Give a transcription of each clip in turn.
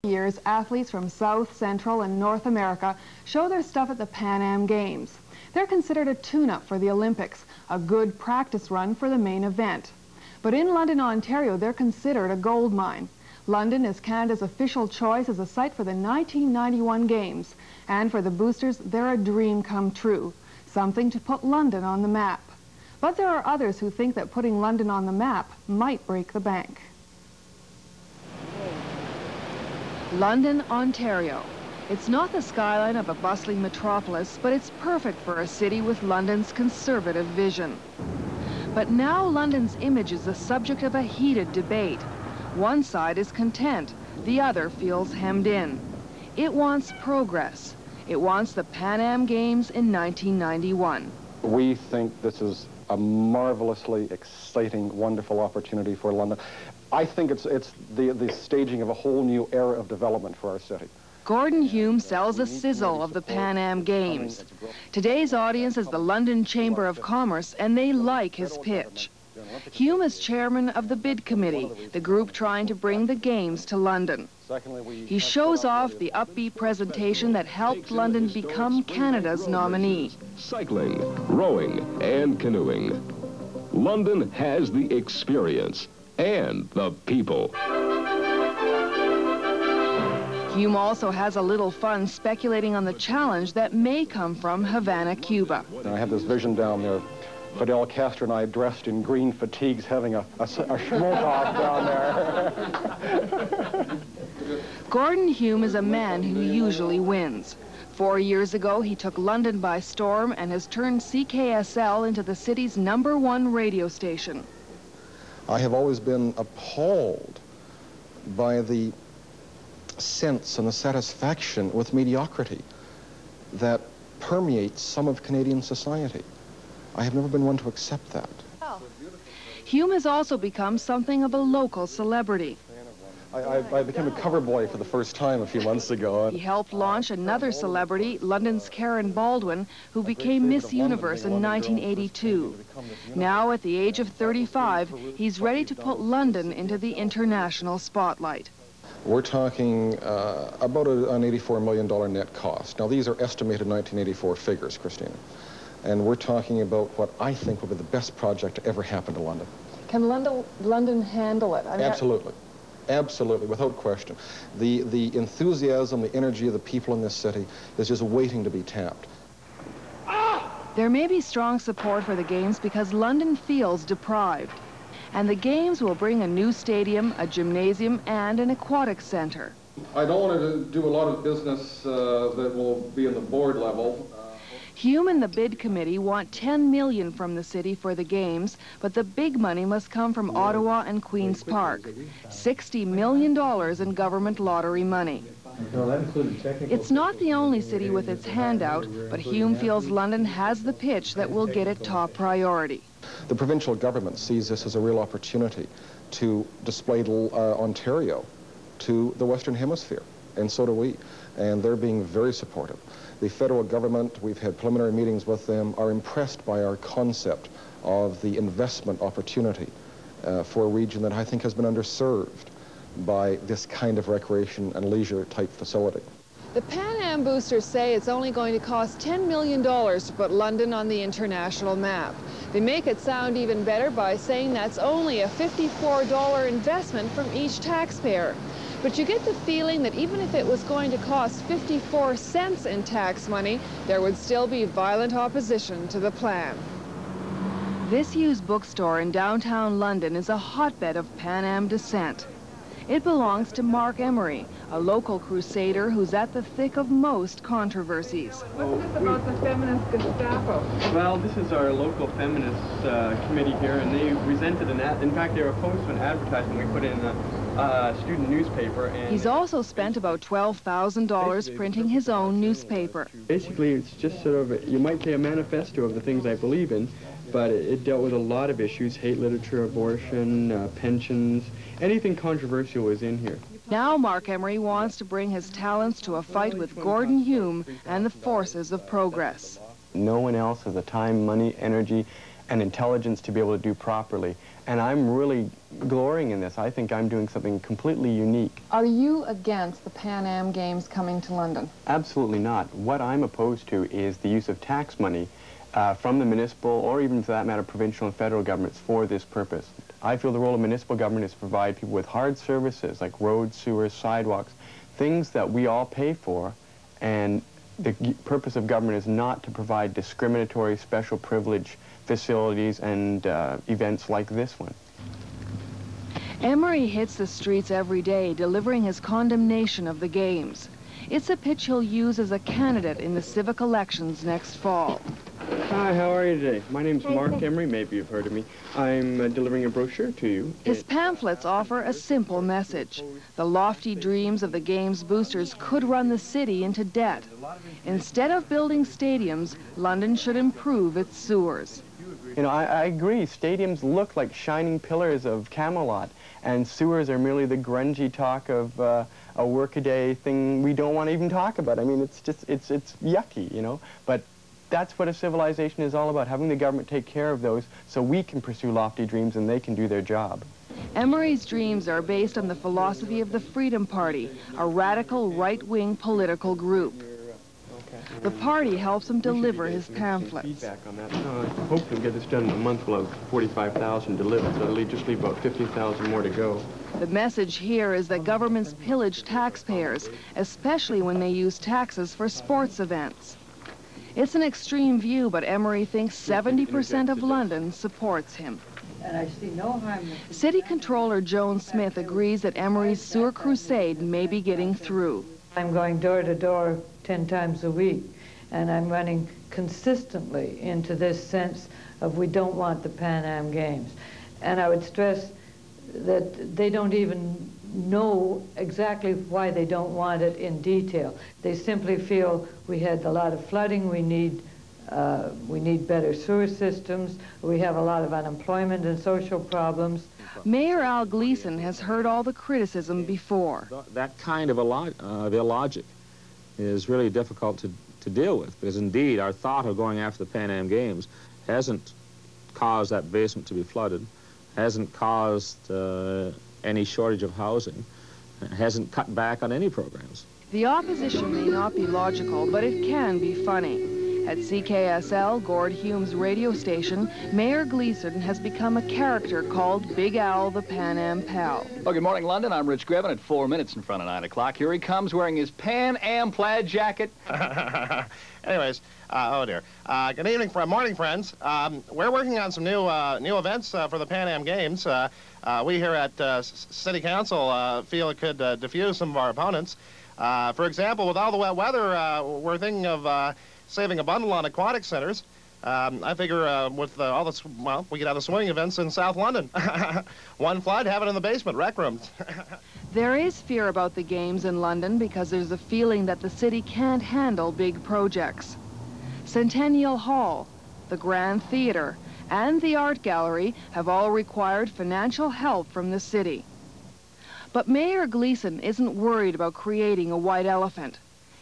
Years, athletes from South, Central, and North America show their stuff at the Pan Am Games. They're considered a tune-up for the Olympics, a good practice run for the main event. But in London, Ontario, they're considered a gold mine. London is Canada's official choice as a site for the 1991 Games. And for the boosters, they're a dream come true, something to put London on the map. But there are others who think that putting London on the map might break the bank. London, Ontario. It's not the skyline of a bustling metropolis, but it's perfect for a city with London's conservative vision. But now London's image is the subject of a heated debate. One side is content, the other feels hemmed in. It wants progress. It wants the Pan Am Games in 1991. We think this is a marvelously exciting, wonderful opportunity for London. I think it's the staging of a whole new era of development for our city. Gord Hume sells a sizzle of the Pan Am Games. Today's audience is the London Chamber of Commerce, and they like his pitch. Hume is chairman of the bid committee, the group trying to bring the Games to London. He shows off the upbeat presentation that helped London become Canada's nominee. Cycling, rowing, and canoeing. London has the experience and the people. Hume also has a little fun speculating on the challenge that may come from Havana, Cuba. I have this vision down there, Fidel Castro and I dressed in green fatigues having a schmoke-off down there. Gord Hume is a man who usually wins. 4 years ago, he took London by storm and has turned CKSL into the city's #1 radio station. I have always been appalled by the sense and the satisfaction with mediocrity that permeates some of Canadian society. I have never been one to accept that. Hume has also become something of a local celebrity. I became a cover boy for the first time a few months ago. He helped launch another celebrity, London's Karen Baldwin, who became Miss Universe in 1982. Now, at the age of 35, he's ready to put London into the international spotlight. We're talking about an $84 million net cost. Now, these are estimated 1984 figures, Christina. And we're talking about what I think will be the best project to ever happen to London. Can London handle it? Absolutely. Absolutely, without question. The enthusiasm, the energy of the people in this city is just waiting to be tapped. There may be strong support for the Games because London feels deprived. And the Games will bring a new stadium, a gymnasium, and an aquatic center. I don't want to do a lot of business that will be in the board level. Hume and the bid committee want $10 million from the city for the Games, but the big money must come from Ottawa and Queen's Park. $60 million in government lottery money. It's not the only city with its hand out, but Hume feels London has the pitch that will get it top priority. The provincial government sees this as a real opportunity to display Ontario to the Western Hemisphere, and so do we, and they're being very supportive. The federal government, we've had preliminary meetings with them, are impressed by our concept of the investment opportunity for a region that I think has been underserved by this kind of recreation and leisure type facility. The Pan Am boosters say it's only going to cost $10 million to put London on the international map. They make it sound even better by saying that's only a $54 investment from each taxpayer. But you get the feeling that even if it was going to cost 54 cents in tax money, there would still be violent opposition to the plan. This used bookstore in downtown London is a hotbed of Pan Am dissent. It belongs to Marc Emery, a local crusader who's at the thick of most controversies. What's this about the feminist Gestapo? Well, this is our local feminist committee here, and they resented an ad. In fact, they were opposed to an advertisement we put in a student newspaper. And he's also spent about $12,000 printing his own newspaper. Basically, it's just sort of, you might say, a manifesto of the things I believe in, but it dealt with a lot of issues: hate literature, abortion, pensions. Anything controversial is in here. Now Marc Emery wants to bring his talents to a fight with Gord Hume and the forces of progress. No one else has the time, money, energy, and intelligence to be able to do properly And I'm really glorying in this. I think I'm doing something completely unique. Are you against the Pan Am Games coming to London? Absolutely not. What I'm opposed to is the use of tax money from the municipal, or even for that matter, provincial and federal governments for this purpose. I feel the role of municipal government is to provide people with hard services like roads, sewers, sidewalks, things that we all pay for, and the purpose of government is not to provide discriminatory special privilege facilities and events like this one. Emery hits the streets every day delivering his condemnation of the games. It's a pitch he'll use as a candidate in the civic elections next fall. Hi, how are you today? My name's Marc Emery, maybe you've heard of me. I'm delivering a brochure to you. His pamphlets offer a simple message. The lofty dreams of the Games boosters could run the city into debt. Instead of building stadiums, London should improve its sewers. You know, I agree. Stadiums look like shining pillars of Camelot, and sewers are merely the grungy talk of a workaday thing we don't want to even talk about. I mean, it's just, it's yucky, you know, but that's what a civilization is all about, having the government take care of those so we can pursue lofty dreams and they can do their job. Emery's dreams are based on the philosophy of the Freedom Party, a radical right-wing political group. The party helps him deliver his pamphlets. Feedback on that. Hopefully we'll get this done in a month. We'll have 45,000 delivered, so it'll just leave about 50,000 more to go. The message here is that governments pillage taxpayers, especially when they use taxes for sports events. It's an extreme view, but Emery thinks 70% of London supports him. And I see no harm. City Controller Joan Smith agrees that Emery's sewer crusade may be getting through. I'm going door to door 10 times a week, and I'm running consistently into this sense of we don't want the Pan Am Games. And I would stress that they don't even know exactly why they don't want it in detail. They simply feel we had a lot of flooding, we need better sewer systems, we have a lot of unemployment and social problems. Mayor Al Gleason has heard all the criticism before. That kind of illogic is really difficult to deal with, because indeed our thought of going after the Pan Am Games hasn't caused that basement to be flooded, hasn't caused any shortage of housing, hasn't cut back on any programs. The opposition may not be logical, but it can be funny. At CKSL, Gord Hume's radio station, Mayor Gleason has become a character called Big Al the Pan Am Pal. Well, good morning, London. I'm Rich Greven at 4 minutes in front of 9 o'clock. Here he comes wearing his Pan Am plaid jacket. Anyways, oh dear. Good evening, morning, friends. We're working on some new events for the Pan Am Games. We here at City Council feel it could diffuse some of our opponents. For example, with all the wet weather, we're thinking of saving a bundle on aquatic centers. I figure with all the, well, we could have the swimming events in South London. One flood, have it in the basement, rec rooms. There is fear about the games in London because there's a feeling that the city can't handle big projects. Centennial Hall, the Grand Theatre, and the Art Gallery have all required financial help from the city. But Mayor Gleason isn't worried about creating a white elephant.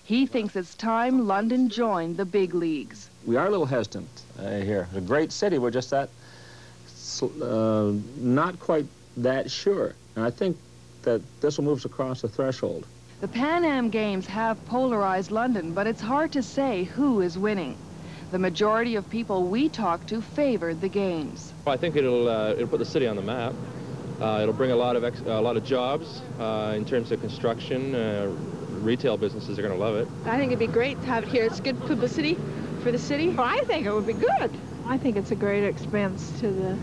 He thinks it's time London joined the big leagues. We are a little hesitant here. It's a great city. We're just that not quite that sure. And I think that this will move us across the threshold. The Pan Am Games have polarized London, but it's hard to say who is winning. The majority of people we talk to favored the games. I think it'll put the city on the map. It'll bring a lot of jobs in terms of construction. Retail businesses are going to love it. I think it'd be great to have it here. It's good publicity for the city. Well, I think it would be good. I think it's a great expense to the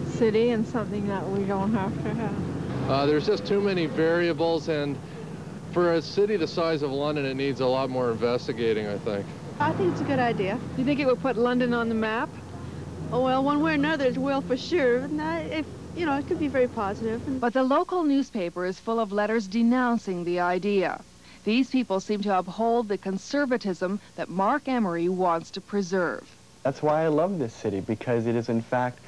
city and something that we don't have to have. There's just too many variables, and for a city the size of London, it needs a lot more investigating, I think. I think it's a good idea. Do you think it would put London on the map? Oh, well, one way or another it will for sure. If you know, it could be very positive. But the local newspaper is full of letters denouncing the idea. These people seem to uphold the conservatism that Marc Emery wants to preserve. That's why I love this city, because it is, in fact,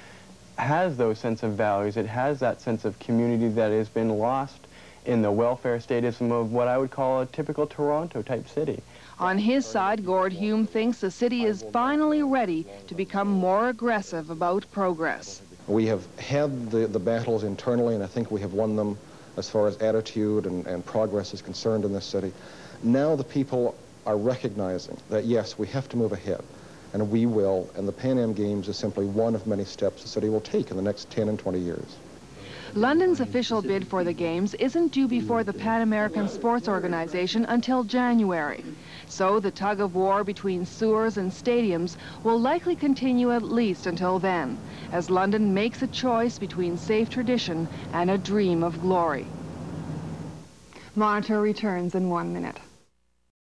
has those sense of values. It has that sense of community that has been lost in the welfare statism of what I would call a typical Toronto-type city. On his side, Gord Hume thinks the city is finally ready to become more aggressive about progress. We have had the battles internally, and I think we have won them as far as attitude and progress is concerned in this city. Now the people are recognizing that, yes, we have to move ahead, and we will, and the Pan Am Games is simply one of many steps the city will take in the next 10 and 20 years. London's official bid for the Games isn't due before the Pan American Sports Organization until January. So the tug of war between sewers and stadiums will likely continue at least until then, as London makes a choice between safe tradition and a dream of glory. Monitor returns in 1 minute.